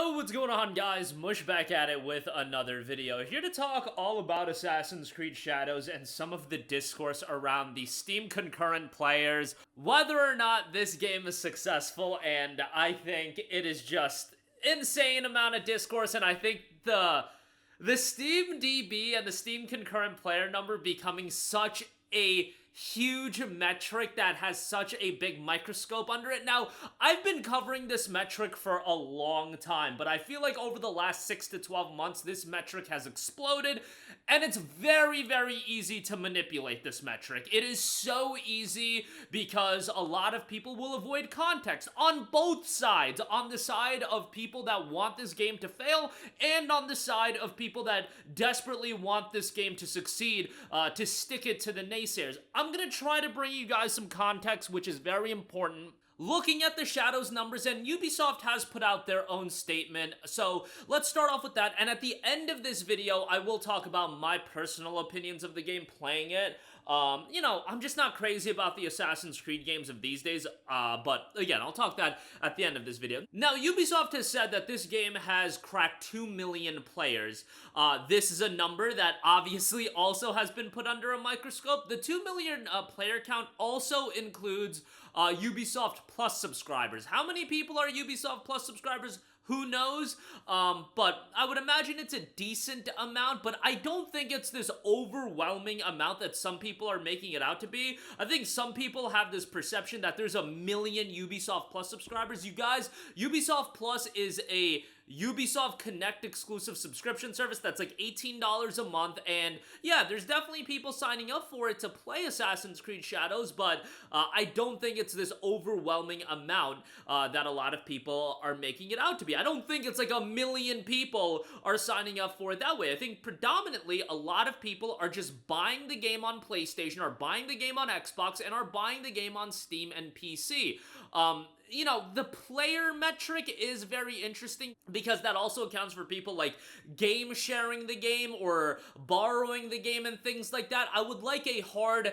Yo, what's going on, guys? Mush back at it with another video. Here to talk all about Assassin's Creed Shadows and some of the discourse around the Steam concurrent players, whether or not this game is successful, and I think it is just insane amount of discourse, and I think the Steam DB and the Steam concurrent player number becoming such a huge metric that has such a big microscope under it. Now, I've been covering this metric for a long time, but I feel like over the last 6 to 12 months, this metric has exploded, and it's very, very easy to manipulate this metric. It is so easy because a lot of people will avoid context on both sides, on the side of people that want this game to fail, and on the side of people that desperately want this game to succeed, to stick it to the naysayers. I'm gonna try to bring you guys some context, which is very important. Looking at the Shadows numbers, and Ubisoft has put out their own statement, so let's start off with that, and at the end of this video, I will talk about my personal opinions of the game playing it. I'm just not crazy about the Assassin's Creed games of these days, but again, I'll talk that at the end of this video. Now, Ubisoft has said that this game has cracked 2 million players. This is a number that obviously also has been put under a microscope. The 2 million player count also includes Ubisoft Plus subscribers. How many people are Ubisoft Plus subscribers? Who knows? But I would imagine it's a decent amount, but I don't think it's this overwhelming amount that some people are making it out to be. I think some people have this perception that there's a million Ubisoft Plus subscribers. You guys, Ubisoft Plus is a Ubisoft Connect exclusive subscription service that's like $18 a month, and yeah, there's definitely people signing up for it to play Assassin's Creed Shadows, but I don't think it's this overwhelming amount that a lot of people are making it out to be. I don't think it's like a million people are signing up for it that way. I think predominantly a lot of people are just buying the game on PlayStation, are buying the game on Xbox, and are buying the game on Steam and PC. The player metric is very interesting because that also accounts for people like game sharing the game or borrowing the game and things like that. I would like a hard,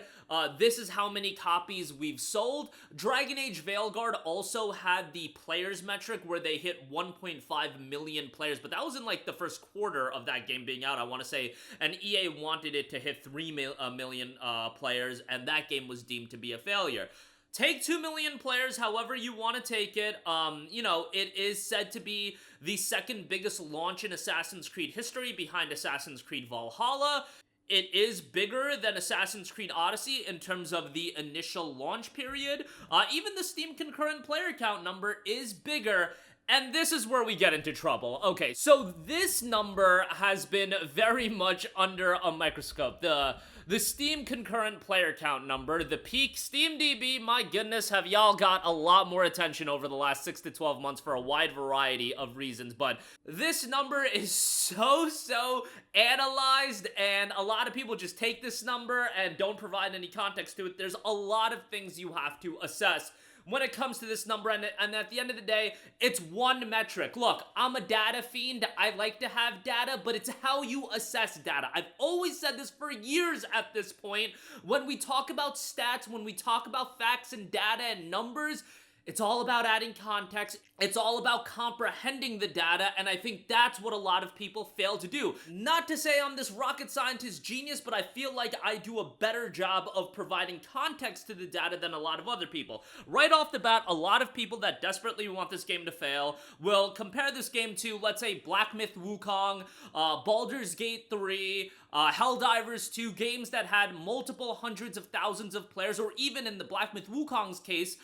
this is how many copies we've sold. Dragon Age Veilguard also had the players metric where they hit 1.5 million players, but that was in like the first quarter of that game being out, I want to say, and EA wanted it to hit 3 million players, and that game was deemed to be a failure. Take 2 million players however you want to take it. It is said to be the second biggest launch in Assassin's Creed history behind Assassin's Creed Valhalla. It is bigger than Assassin's Creed Odyssey in terms of the initial launch period. Even the Steam concurrent player count number is bigger. And this is where we get into trouble. Okay, so this number has been very much under a microscope. The Steam concurrent player count number, the peak SteamDB, my goodness, have y'all got a lot more attention over the last 6 to 12 months for a wide variety of reasons, but this number is so analyzed, and a lot of people just take this number and don't provide any context to it. There's a lot of things you have to assess when it comes to this number, and at the end of the day, it's one metric. Look, I'm a data fiend. I like to have data, but it's how you assess data. I've always said this for years at this point. When we talk about stats, when we talk about facts and data and numbers, it's all about adding context. It's all about comprehending the data, and I think that's what a lot of people fail to do. Not to say I'm this rocket scientist genius, but I feel like I do a better job of providing context to the data than a lot of other people. Right off the bat, a lot of people that desperately want this game to fail will compare this game to, let's say, Black Myth Wukong, Baldur's Gate 3, Helldivers 2, games that had multiple hundreds of thousands of players, or even in the Black Myth Wukong's case,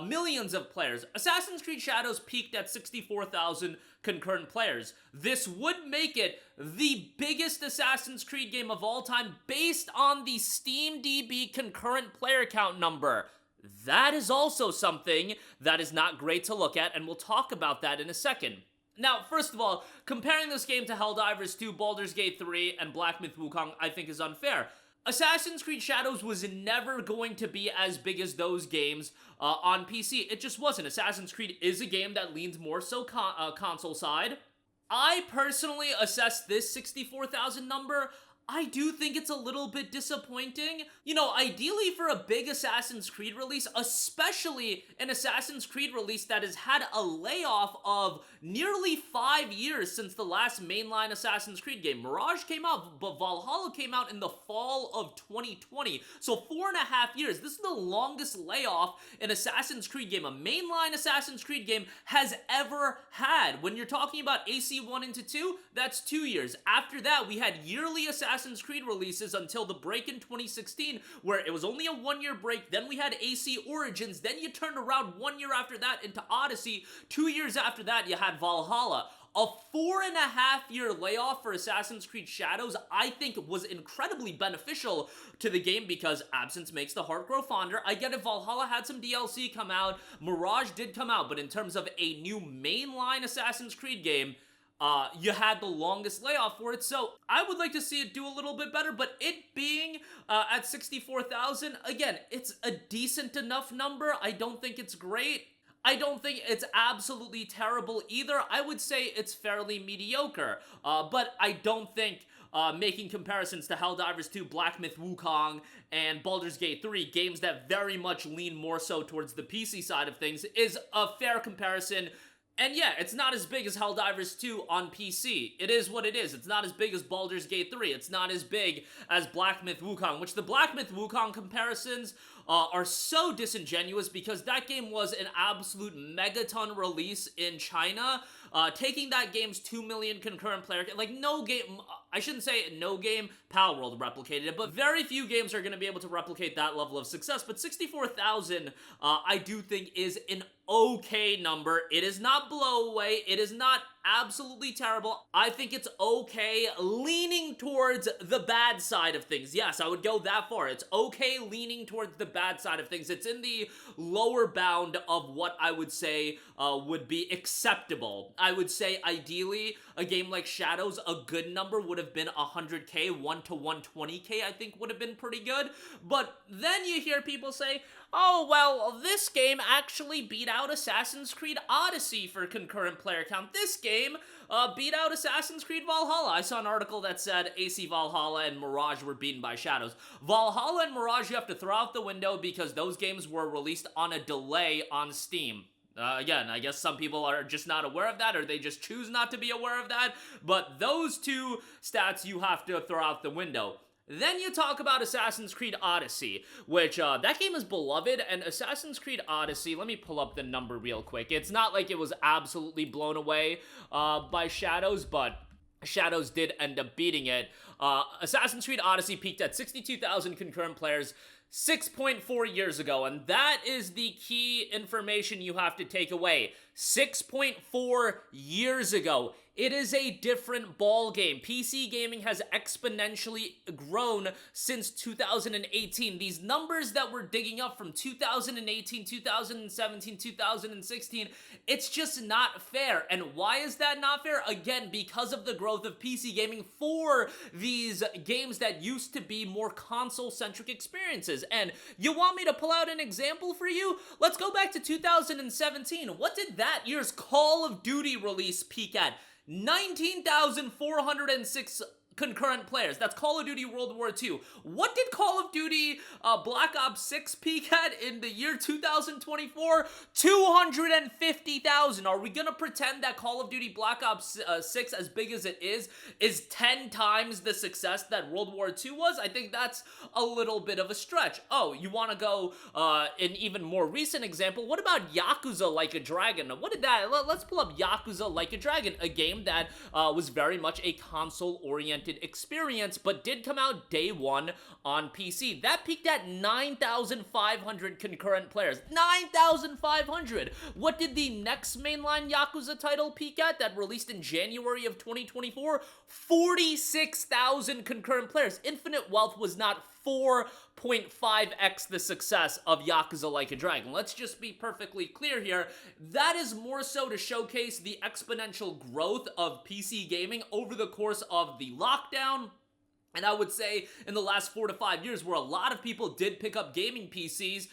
millions of players. Assassin's Creed Shadows peaked at 64,000 concurrent players. This would make it the biggest Assassin's Creed game of all time based on the SteamDB concurrent player count number. That is also something that is not great to look at, and we'll talk about that in a second. Now, first of all, comparing this game to Helldivers 2, Baldur's Gate 3, and Black Myth Wukong, I think is unfair. Assassin's Creed Shadows was never going to be as big as those games on PC. It just wasn't. Assassin's Creed is a game that leans more so console side. I personally assess this 64,000 number I do think it's a little bit disappointing. You know, ideally for a big Assassin's Creed release, especially an Assassin's Creed release that has had a layoff of nearly 5 years since the last mainline Assassin's Creed game. Mirage came out, but Valhalla came out in the fall of 2020. So 4.5 years. This is the longest layoff an Assassin's Creed game, a mainline Assassin's Creed game, has ever had. When you're talking about AC1 into 2, that's 2 years. After that, we had yearly Assassin's Creed releases until the break in 2016, where it was only a 1-year break. Then we had AC Origins. Then you turned around 1 year after that into Odyssey. 2 years after that, you had Valhalla. A 4.5-year layoff for Assassin's Creed Shadows, I think, was incredibly beneficial to the game because absence makes the heart grow fonder. I get it, Valhalla had some DLC come out, Mirage did come out, but in terms of a new mainline Assassin's Creed game, you had the longest layoff for it, so I would like to see it do a little bit better, but it being at 64,000, again, it's a decent enough number. I don't think it's great. I don't think it's absolutely terrible either. I would say it's fairly mediocre, but I don't think making comparisons to Helldivers 2, Black Myth Wukong, and Baldur's Gate 3, games that very much lean more so towards the PC side of things, is a fair comparison. And yeah, it's not as big as Helldivers 2 on PC. It is what it is. It's not as big as Baldur's Gate 3. It's not as big as Black Myth Wukong, which the Black Myth Wukong comparisons are so disingenuous because that game was an absolute megaton release in China. Taking that game's 2 million concurrent player, like no game, I shouldn't say no game, Palworld replicated it, but very few games are going to be able to replicate that level of success. But 64,000, I do think is an okay number. It is not blow away. It is not absolutely terrible. I think it's okay, leaning towards the bad side of things. Yes, I would go that far. It's okay leaning towards the bad side of things. It's in the lower bound of what I would say would be acceptable. I would say ideally a game like Shadows, a good number would have been 100k, 1 to 120k I think would have been pretty good. But then you hear people say, oh, well, this game actually beat out Assassin's Creed Odyssey for concurrent player count. This game beat out Assassin's Creed Valhalla. I saw an article that said AC Valhalla and Mirage were beaten by Shadows. Valhalla and Mirage you have to throw out the window because those games were released on a delay on Steam. Again, I guess some people are just not aware of that, or they just choose not to be aware of that, but those two stats you have to throw out the window. Then you talk about Assassin's Creed Odyssey, which, that game is beloved, and Assassin's Creed Odyssey, let me pull up the number real quick. It's not like it was absolutely blown away, by Shadows, but Shadows did end up beating it. Assassin's Creed Odyssey peaked at 62,000 concurrent players 6.4 years ago, and that is the key information you have to take away. 6.4 years ago. It is a different ball game. PC gaming has exponentially grown since 2018. These numbers that we're digging up from 2018, 2017, 2016, it's just not fair. And why is that not fair? Again, because of the growth of PC gaming for these games that used to be more console-centric experiences. And you want me to pull out an example for you? Let's go back to 2017. What did that year's Call of Duty release peak at? 19,406 concurrent players. That's Call of Duty World War II. What did Call of Duty Black Ops 6 peak at in the year 2024? 250,000. Are we gonna pretend that Call of Duty Black Ops 6, as big as it is 10 times the success that World War II was? I think that's a little bit of a stretch. Oh, you want to go an even more recent example? What about Yakuza Like a Dragon? What did that... Let's pull up Yakuza Like a Dragon, a game that was very much a console-oriented experience, but did come out day one on PC. That peaked at 9,500 concurrent players. 9,500! What did the next mainline Yakuza title peak at that released in January of 2024? 46,000 concurrent players. Infinite Wealth was not 4.5x the success of Yakuza Like a Dragon. Let's just be perfectly clear here. That is more so to showcase the exponential growth of PC gaming over the course of the lockdown And I would say in the last 4 to 5 years, where a lot of people did pick up gaming PCs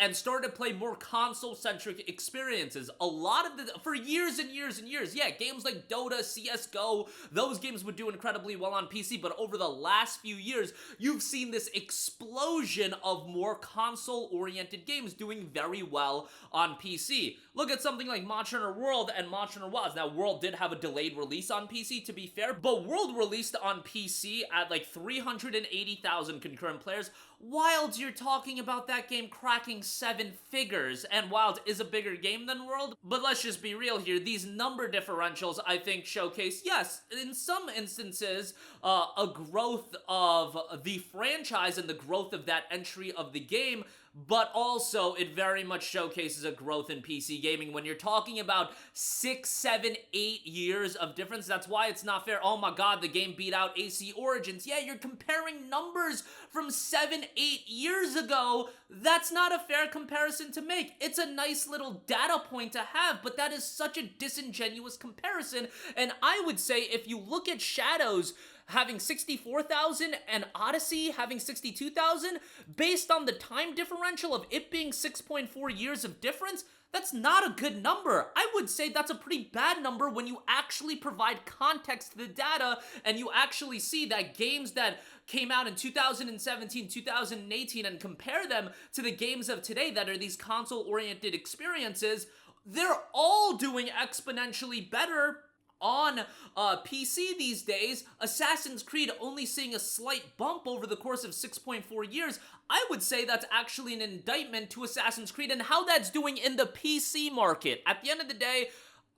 and started to play more console-centric experiences. A lot of for years and years and years, yeah, games like Dota, CSGO, those games would do incredibly well on PC, but over the last few years, you've seen this explosion of more console-oriented games doing very well on PC. Look at something like Monster Hunter World and Monster Hunter Wilds. Now, World did have a delayed release on PC, to be fair, but World released on PC at like 380,000 concurrent players. Wilds, you're talking about that game cracking 7 figures, and Wilds is a bigger game than World, but let's just be real here. These number differentials, I think, showcase, yes, in some instances, a growth of the franchise and the growth of that entry of the game, but also it very much showcases a growth in PC gaming. When you're talking about 6, 7, 8 years of difference, that's why it's not fair. Oh my god, the game beat out AC Origins. Yeah, you're comparing numbers from 7, 8 years ago. That's not a fair comparison to make. It's a nice little data point to have, but that is such a disingenuous comparison. And I would say if you look at Shadows having 64,000 and Odyssey having 62,000, based on the time differential of it being 6.4 years of difference, that's not a good number. I would say that's a pretty bad number when you actually provide context to the data and you actually see that games that came out in 2017, 2018 and compare them to the games of today that are these console-oriented experiences, they're all doing exponentially better on PC these days. Assassin's Creed only seeing a slight bump over the course of 6.4 years. I would say that's actually an indictment to Assassin's Creed and how that's doing in the PC market. At the end of the day,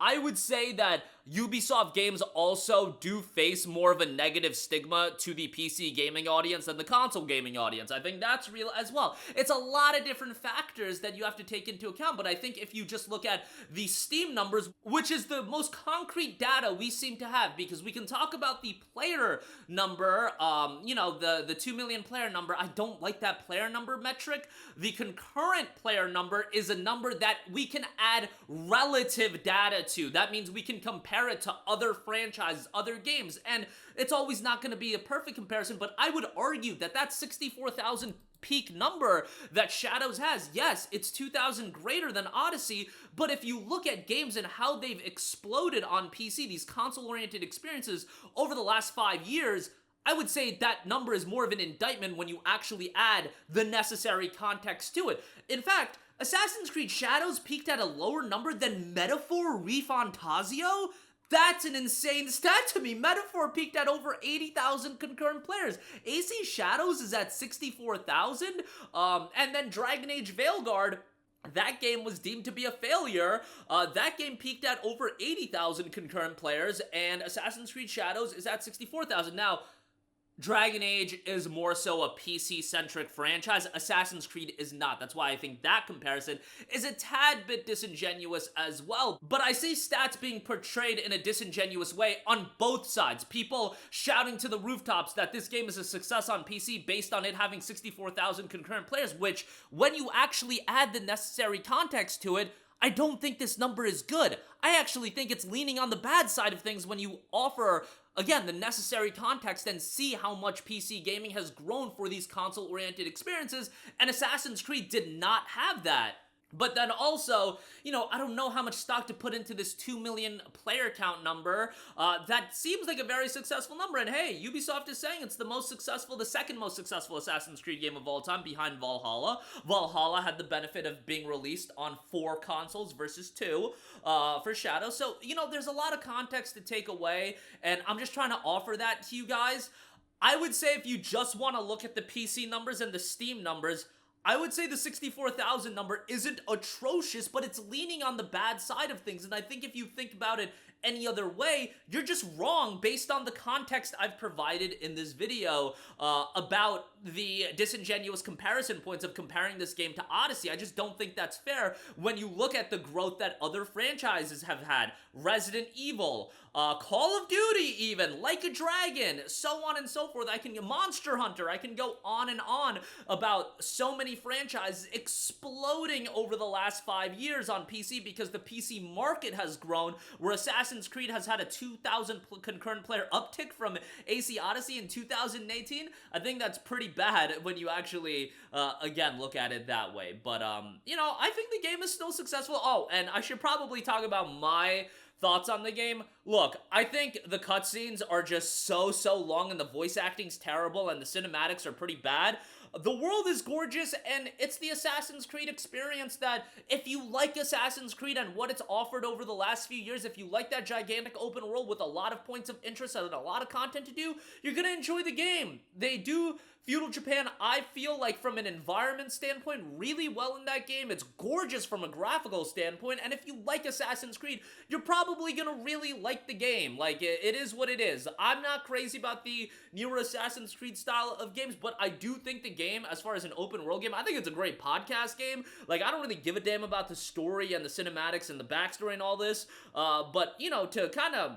I would say that Ubisoft games also do face more of a negative stigma to the PC gaming audience than the console gaming audience. I think that's real as well. It's a lot of different factors that you have to take into account, but I think if you just look at the Steam numbers, which is the most concrete data we seem to have, because we can talk about the player number, you know, the 2 million player number. I don't like that player number metric. The concurrent player number is a number that we can add relative data to. That means we can compare it to other franchises, other games, and it's always not going to be a perfect comparison, but I would argue that that 64,000 peak number that Shadows has, yes, it's 2,000 greater than Odyssey, but if you look at games and how they've exploded on PC, these console-oriented experiences over the last 5 years, I would say that number is more of an indictment when you actually add the necessary context to it. In fact, Assassin's Creed Shadows peaked at a lower number than Metaphor ReFantazio? That's an insane stat to me. Metaphor peaked at over 80,000 concurrent players. AC Shadows is at 64,000. And then Dragon Age Veilguard, that game was deemed to be a failure. That game peaked at over 80,000 concurrent players, and Assassin's Creed Shadows is at 64,000. Now, Dragon Age is more so a PC-centric franchise. Assassin's Creed is not. That's why I think that comparison is a tad bit disingenuous as well. But I see stats being portrayed in a disingenuous way on both sides. People shouting to the rooftops that this game is a success on PC based on it having 64,000 concurrent players, which, when you actually add the necessary context to it, I don't think this number is good. I actually think it's leaning on the bad side of things when you offer, again, the necessary context and see how much PC gaming has grown for these console-oriented experiences, and Assassin's Creed did not have that. But then also, you know, I don't know how much stock to put into this 2 million player count number. That seems like a very successful number. And hey, Ubisoft is saying it's the most successful, the second most successful Assassin's Creed game of all time behind Valhalla. Valhalla had the benefit of being released on 4 consoles versus 2 for Shadow. So, you know, there's a lot of context to take away. And I'm just trying to offer that to you guys. I would say if you just want to look at the PC numbers and the Steam numbers, I would say the 64,000 number isn't atrocious, but it's leaning on the bad side of things. And I think if you think about it any other way, you're just wrong based on the context I've provided in this video about the disingenuous comparison points of comparing this game to Odyssey. I just don't think that's fair when you look at the growth that other franchises have had. Resident Evil, Call of Duty even, Like a Dragon, so on and so forth. Monster Hunter, I can go on and on about so many franchises exploding over the last 5 years on PC because the PC market has grown, where Assassin's Creed has had a 2,000 concurrent player uptick from AC Odyssey in 2018. I think that's pretty bad when you actually, again, look at it that way. But, you know, I think the game is still successful. Oh, and I should probably talk about my thoughts on the game. Look, I think the cutscenes are just so long, and the voice acting's terrible, and the cinematics are pretty bad. The world is gorgeous, and it's the Assassin's Creed experience that, if you like Assassin's Creed and what it's offered over the last few years, if you like that gigantic open world with a lot of points of interest and a lot of content to do, you're gonna enjoy the game. They do Feudal Japan, I feel like, from an environment standpoint, really well in that game. It's gorgeous from a graphical standpoint, and if you like Assassin's Creed, you're probably gonna really like the game. Like, it is what it is. I'm not crazy about the newer Assassin's Creed style of games, but I do think the game, as far as an open world game, I think it's a great podcast game. Like, I don't really give a damn about the story and the cinematics and the backstory and all this, but, you know, to kind of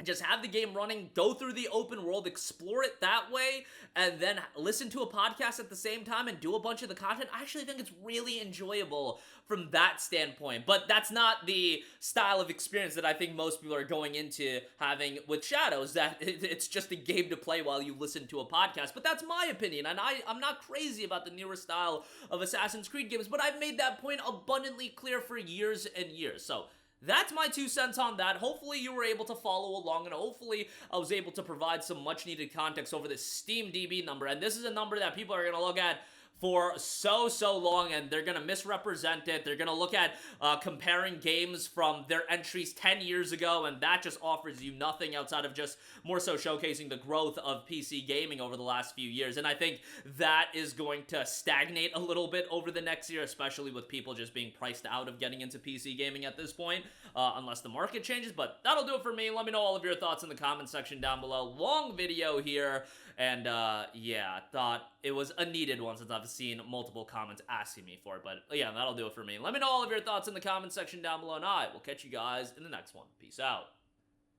just have the game running, go through the open world, explore it that way, and then listen to a podcast at the same time and do a bunch of the content. I actually think it's really enjoyable from that standpoint. But that's not the style of experience that I think most people are going into having with Shadows, that it's just a game to play while you listen to a podcast. But that's my opinion, and I'm not crazy about the newer style of Assassin's Creed games, but I've made that point abundantly clear for years and years. So that's my 2 cents on that. Hopefully you were able to follow along, and hopefully I was able to provide some much needed context over this SteamDB number. And this is a number that people are going to look at for so long, and they're gonna misrepresent it. They're gonna look at comparing games from their entries 10 years ago, and that just offers you nothing outside of just more so showcasing the growth of PC gaming over the last few years. And I think that is going to stagnate a little bit over the next year, especially with people just being priced out of getting into PC gaming at this point, unless the market changes. But that'll do it for me. Let me know all of your thoughts in the comment section down below. Long video here, and yeah, I thought it was a needed one since I've seen multiple comments asking me for it. But yeah, that'll do it for me. Let me know all of your thoughts in the comment section down below, and I will catch you guys in the next one. Peace out.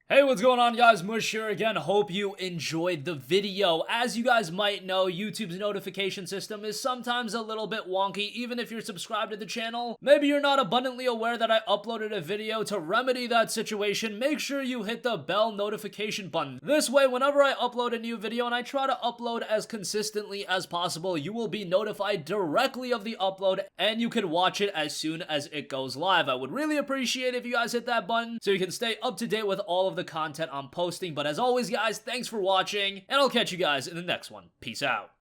Hey, what's going on, guys? Mush here again. Hope you enjoyed the video. As you guys might know, YouTube's notification system is sometimes a little bit wonky, even if you're subscribed to the channel. Maybe you're not abundantly aware that I uploaded a video. To remedy that situation, make sure you hit the bell notification button. This way, whenever I upload a new video, and I try to upload as consistently as possible, you will be notified directly of the upload, and you can watch it as soon as it goes live. I would really appreciate if you guys hit that button so you can stay up to date with all of the content I'm posting. But as always, guys, thanks for watching, and I'll catch you guys in the next one. Peace out.